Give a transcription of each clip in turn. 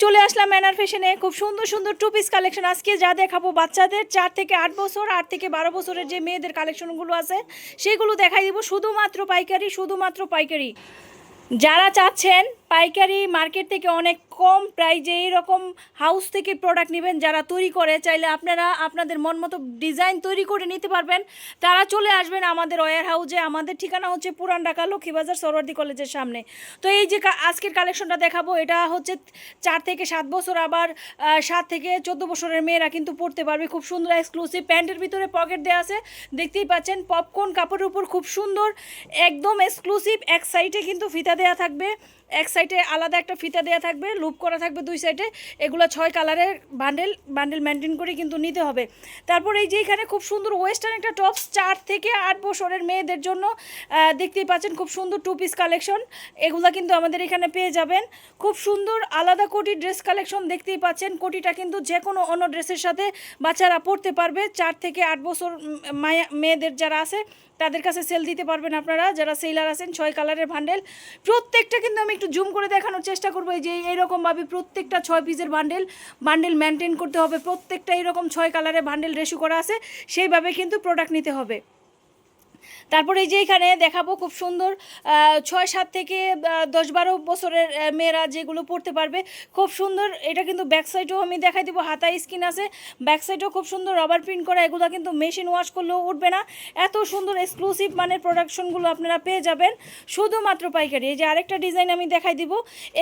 চলে আসলাম ম্যানার ফ্যাশনে। খুব সুন্দর সুন্দর টু পিস কালেকশন আজকে যা দেখাবো, বাচ্চাদের 4 থেকে 8 বছর, 8 থেকে 12 বছরের যে মেয়েদের কালেকশনগুলো আছে সেগুলো দেখাই দিব। শুধুমাত্র পাইকারি, শুধুমাত্র পাইকারি। যারা চাচ্ছেন পাইকারি মার্কেট থেকে অনেক কম প্রাইজে এইরকম হাউস থেকে প্রোডাক্ট নেবেন, যারা তৈরি করে, চাইলে আপনারা আপনাদের মন মতো ডিজাইন তৈরি করে নিতে পারবেন, তারা চলে আসবেন আমাদের ওয়্যার হাউসে। আমাদের ঠিকানা হচ্ছে পুরান ঢাকা লক্ষ্মীবাজার সরওয়ার্দী কলেজের সামনে। তো এই যে আজকের কালেকশনটা দেখাবো, এটা হচ্ছে 4 থেকে 7 বছর, আবার 7 থেকে 14 বছরের মেয়েরা কিন্তু পরতে পারবে। খুব সুন্দর এক্সক্লুসিভ, প্যান্টের ভিতরে পকেট দেওয়া আছে, দেখতেই পাচ্ছেন। পপকর্ন কাপড়ের উপর খুব সুন্দর একদম এক্সক্লুসিভ। এক সাইডে কিন্তু ফিতা দেওয়া থাকবে, এক সাইডে আলাদা একটা ফিতা দেওয়া থাকবে, লুপ করা থাকবে দুই সাইডে। এগুলো 6 কালারের বান্ডেল মেনটেন করে কিন্তু নিতে হবে। তারপর এই যে এখানে খুব সুন্দর ওয়েস্টার্ন একটা টপস 4 থেকে 8 বছরের মেয়েদের জন্য, দেখতেই পাচ্ছেন খুব সুন্দর টু পিস কালেকশন। এগুলো কিন্তু আমাদের এখানে পেয়ে যাবেন। খুব সুন্দর আলাদা কোটি ড্রেস কালেকশন দেখতেই পাচ্ছেন। কোটিটা কিন্তু যে কোনো অন্য ড্রেসের সাথে বাচ্চারা পরতে পারবে। 4 থেকে 8 বছর মেয়েদের যারা আছে তাদের কাছে সেল দিতে পারবেন আপনারা, যারা সেলার আছেন। 6 কালারের বান্ডেল, প্রত্যেকটা কিন্তু আমি একটু জুম করে দেখানোর চেষ্টা করবো। এই যে এইরকমভাবে প্রত্যেকটা 6 পিসের বান্ডেল মেনটেন করতে হবে। প্রত্যেকটা এইরকম 6 কালারের বান্ডেল রেশু করা আছে, সেইভাবে কিন্তু প্রোডাক্ট নিতে হবে। তারপরে এই যে এখানে দেখাবো খুব সুন্দর 6-7 থেকে 10-12 বছরের মেয়েরা যেগুলো পড়তে পারবে, খুব সুন্দর। এটা কিন্তু ব্যাক সাইডেও আমি দেখাই দিব, হাতায় স্কিন আছে, ব্যাক সাইডেও খুব সুন্দর রবার প্রিন্ট করা। এগুলো কিন্তু মেশিন ওয়াশ করলেও উঠবে না। এত সুন্দর এক্সক্লুসিভ মানের প্রোডাকশনগুলো আপনারা পেয়ে যাবেন শুধুমাত্র পাইকারি। এই যে আরেকটা ডিজাইন আমি দেখাই দিব,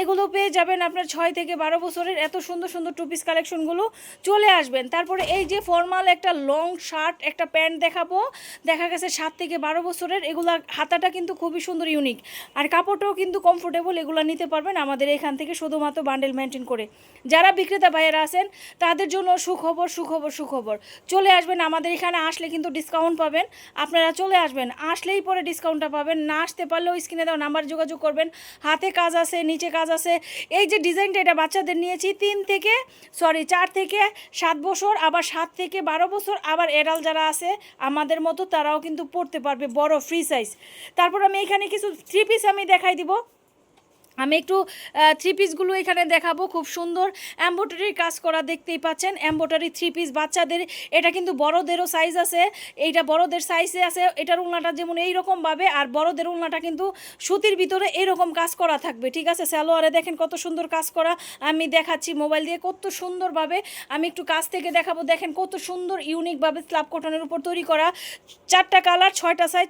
এগুলো পেয়ে যাবেন আপনার 6 থেকে 12 বছরের। এত সুন্দর সুন্দর টু পিস কালেকশনগুলো চলে আসবেন। তারপরে এই যে ফর্মাল একটা লং শার্ট, একটা প্যান্ট দেখাবো, দেখা গেছে 7 থেকে 12 বছরের। এগুলা হাতাটা কিন্তু খুবই সুন্দর, ইউনিক, আর কাপড়টাও কিন্তু কমফোর্টেবল। এগুলো নিতে পারবেন আমাদের এখান থেকে শুধুমাত্র বান্ডেল মেনটেন করে। যারা বিক্রেতা ভাইয়েরা আছেন তাদের জন্য সুখবর, সুখবর, সুখবর। চলে আসবেন আমাদের এখানে, আসলে কিন্তু ডিসকাউন্ট পাবেন। আপনারা চলে আসবেন, আসলেই পরে ডিসকাউন্টটা পাবেন। না আসতে পারলেও স্ক্রিনে দেওয়া নাম্বার যোগাযোগ করবেন। হাতে কাজ আছে, নিচে কাজ আছে। এই যে ডিজাইনটা, এটা বাচ্চাদের নিয়েছি 4 থেকে 7 বছর, আবার 7 থেকে 12 বছর, আবার এডাল যারা আছে আমাদের মতো তারাও কিন্তু পড়তে পারবে, বড় ফ্রি সাইজ। তারপর আমি এখানে কিছু 3 পিস আমি দেখাই দিব। আমি একটু 3 পিসগুলো এখানে দেখাবো। খুব সুন্দর এমব্রয়ডারির কাজ করা, দেখতেই পাচ্ছেন এমব্রয়ডারি 3 পিস বাচ্চাদের। এটা কিন্তু বড়দেরও সাইজ আছে, এইটা বড়দের সাইজে আছে। এটার উলনাটা যেমন এইরকমভাবে, আর বড়দের উলনাটা কিন্তু সুতির ভিতরে এরকম কাজ করা থাকবে, ঠিক আছে। সালোয়ারে দেখেন কত সুন্দর কাজ করা, আমি দেখাচ্ছি মোবাইল দিয়ে কত সুন্দরভাবে। আমি একটু কাছ থেকে দেখাবো, দেখেন কত সুন্দর ইউনিকভাবে স্ল্যাব কটনের উপর তৈরি করা। 4টা কালার, 6টা সাইজ,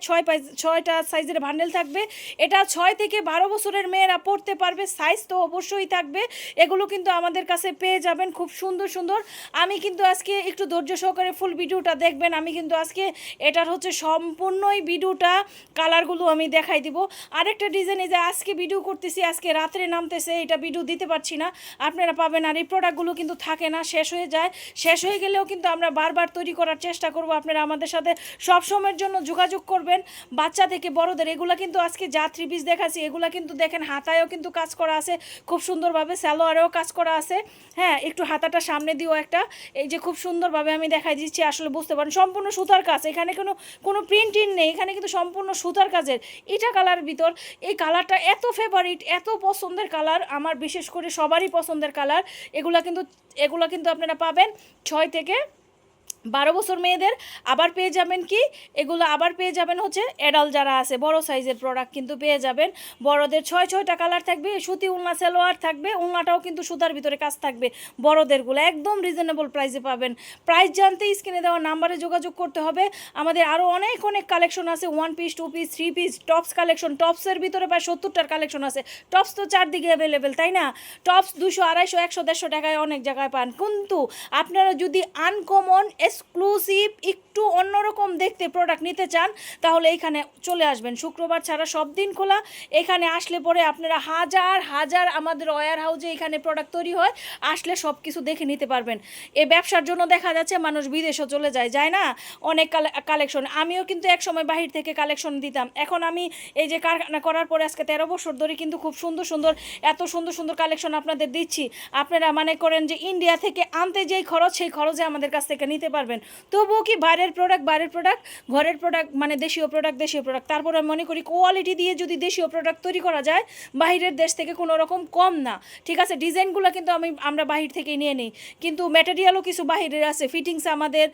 6টা সাইজের বান্ডেল থাকবে। এটা 6 থেকে 12 বছরের মেয়েরা পড়তে পারবে, সাইজ তো অবশ্যই থাকবে। এগুলো কিন্তু আমাদের কাছে পেয়ে যাবেন খুব সুন্দর সুন্দর। আমি কিন্তু আজকে একটু ধৈর্য সহকারে ফুল ভিডিওটা দেখবেন। আমি কিন্তু আজকে এটার হচ্ছে সম্পূর্ণই ভিডিওটা, কালারগুলো আমি দেখাই দিব। আরেকটা ডিজাইন, এই যে আজকে ভিডিও করতেছি, আজকে রাত্রে নামতেছে, এটা ভিডিও দিতে পারছি না, আপনারা পাবেন। আর এই প্রোডাক্টগুলো কিন্তু থাকে না, শেষ হয়ে যায়। শেষ হয়ে গেলেও কিন্তু আমরা বারবার তৈরি করার চেষ্টা করব। আপনারা আমাদের সাথে সব সময়ের জন্য যোগাযোগ করবেন, বাচ্চা থেকে বড়দের। এগুলো কিন্তু আজকে যা 3 পিস দেখাচ্ছি, এগুলো কিন্তু দেখেন হাতায়ও কিন্তু কাজ করা আছে খুব সুন্দরভাবে, সালোয়ারেও কাজ করা আছে। হ্যাঁ, একটু হাতাটা সামনে দিও একটা, এই যে খুব সুন্দরভাবে আমি দেখাই দিচ্ছি, আসলে বুঝতে পারেন সম্পূর্ণ সুতার কাজ। এখানে কোনো প্রিন্টিং নেই, এখানে কিন্তু সম্পূর্ণ সুতার কাজের। এটা কালার ভিতর, এই কালারটা এত ফেভারিট, এত পছন্দের কালার আমার, বিশেষ করে সবারই পছন্দের কালার। এগুলা কিন্তু আপনারা পাবেন 6 থেকে 12 বছর মেয়েদের। আবার পেয়ে যাবেন কি, এগুলো আবার পেয়ে যাবেন হচ্ছে অ্যাডাল যারা আছে, বড় সাইজের প্রোডাক্ট কিন্তু পেয়ে যাবেন। বড়দের 6টা কালার থাকবে, সুতি উলনা সালোয়ার থাকবে, উলনাটাও কিন্তু সুতার ভিতরে কাজ থাকবে। বড়দেরগুলো একদম রিজনেবল প্রাইসে পাবেন। প্রাইস জানতে স্ক্রিনে দেওয়া নাম্বারে যোগাযোগ করতে হবে। আমাদের আরও অনেক কালেকশন আছে, 1 piece, 2 piece, 3 piece, tops collection. টপসের ভিতরে প্রায় 70টার কালেকশন আছে। টপস তো চারদিকে অ্যাভেলেবেল, তাই না? টপস 200, 250, 100, 150 টাকায় অনেক জায়গায় পান। কিন্তু আপনারা যদি আনকমন, এক্সক্লুসিভ, একটু অন্যরকম দেখতে প্রোডাক্ট নিতে চান, তাহলে এইখানে চলে আসবেন। শুক্রবার ছাড়া সব দিন খোলা। এখানে আসলে পরে আপনারা হাজার হাজার আমাদের ওয়্যার হাউসে এখানে প্রোডাক্ট তৈরি হয়, আসলে সব কিছু দেখে নিতে পারবেন। এই ব্যবসার জন্য দেখা যাচ্ছে মানুষ বিদেশও চলে যায় না, অনেক কালেকশন। আমিও কিন্তু এক সময় বাহির থেকে কালেকশন দিতাম। এখন আমি এই যে কারখানা করার পরে আজকে 13 বছর ধরে কিন্তু খুব সুন্দর সুন্দর, এত সুন্দর সুন্দর কালেকশন আপনাদের দিচ্ছি। আপনারা মনে করেন যে ইন্ডিয়া থেকে আনতে যেই খরচ, সেই খরচে আমাদের কাছ থেকে নিতে পারবেন। পারবেন। তবুও কি বাইরের প্রোডাক্ট ঘরের প্রোডাক্ট মানে দেশীয় প্রোডাক্ট, তারপর আমি মনে করি কোয়ালিটি দিয়ে যদি দেশীয় প্রোডাক্ট তৈরি করা যায় বাহিরের দেশ থেকে কোনো রকম কম না। ঠিক আছে, ডিজাইনগুলো কিন্তু আমরা বাহির থেকেই নিয়ে নিই, কিন্তু ম্যাটেরিয়ালও কিছু বাহিরের আছে, ফিটিংস আমাদের,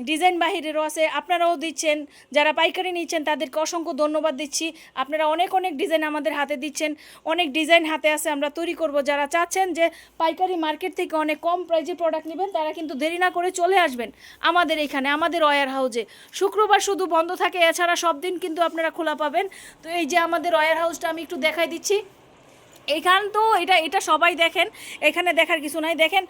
ডিজাইন বাহিরেরও আছে। আপনারাও দিচ্ছেন, যারা পাইকারি নিচ্ছেন তাদেরকে অসংখ্য ধন্যবাদ দিচ্ছি। আপনারা অনেক ডিজাইন আমাদের হাতে দিচ্ছেন, অনেক ডিজাইন হাতে আছে, আমরা তৈরি করব। যারা চাচ্ছেন যে পাইকারি মার্কেট থেকে অনেক কম প্রাইজে প্রোডাক্ট নেবেন তারা কিন্তু দেরি না করে চলে আসবেন আমাদের এখানে, আমাদের ওয়্যার হাউসে। শুক্রবার শুধু বন্ধ থাকে, এছাড়া সব দিন কিন্তু আপনারা খোলা পাবেন। তো এই যে আমাদের ওয়্যার হাউসটা আমি একটু দেখাই দিচ্ছি। এইখান তো এটা সবাই দেখেন, এখানে দেখার কিছু নাই। দেখেন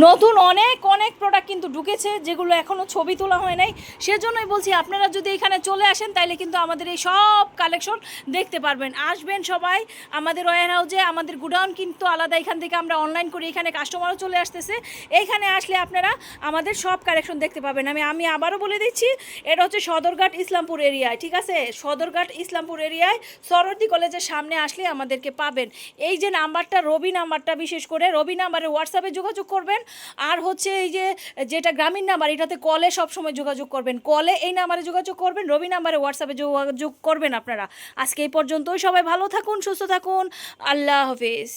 নতুন অনেক প্রোডাক্ট কিন্তু ঢুকেছে, যেগুলো এখনও ছবি তোলা হয় নাই। সেজন্যই বলছি আপনারা যদি এখানে চলে আসেন তাইলে কিন্তু আমাদের এই সব কালেকশন দেখতে পারবেন। আসবেন সবাই আমাদের ওয়্যার হাউসে। আমাদের গুডাউন কিন্তু আলাদা, এখান থেকে আমরা অনলাইন করি, এখানে কাস্টমারও চলে আসতেছে। এইখানে আসলে আপনারা আমাদের সব কালেকশন দেখতে পাবেন। আমি আবারও বলে দিচ্ছি, এটা হচ্ছে সদরঘাট ইসলামপুর এরিয়ায়। ঠিক আছে, সদরঘাট ইসলামপুর এরিয়ায় সরোয়ার্দী কলেজের সামনে আসলে আমাদেরকে পাবেন। এই যে নাম্বারটা, রবি নাম্বারটা, বিশেষ করে রবি নাম্বারে হোয়াটসঅ্যাপে যোগাযোগ করবেন। আর হচ্ছে এই যে যেটা গ্রামীণ নাম্বার, এটাতে কলে সবসময় যোগাযোগ করবেন, কলে এই নাম্বারে যোগাযোগ করবেন, রবি নাম্বারে হোয়াটসঅ্যাপে যোগাযোগ করবেন আপনারা। আজকে এই পর্যন্তই, সবাই ভালো থাকুন, সুস্থ থাকুন, আল্লাহ হাফেজ।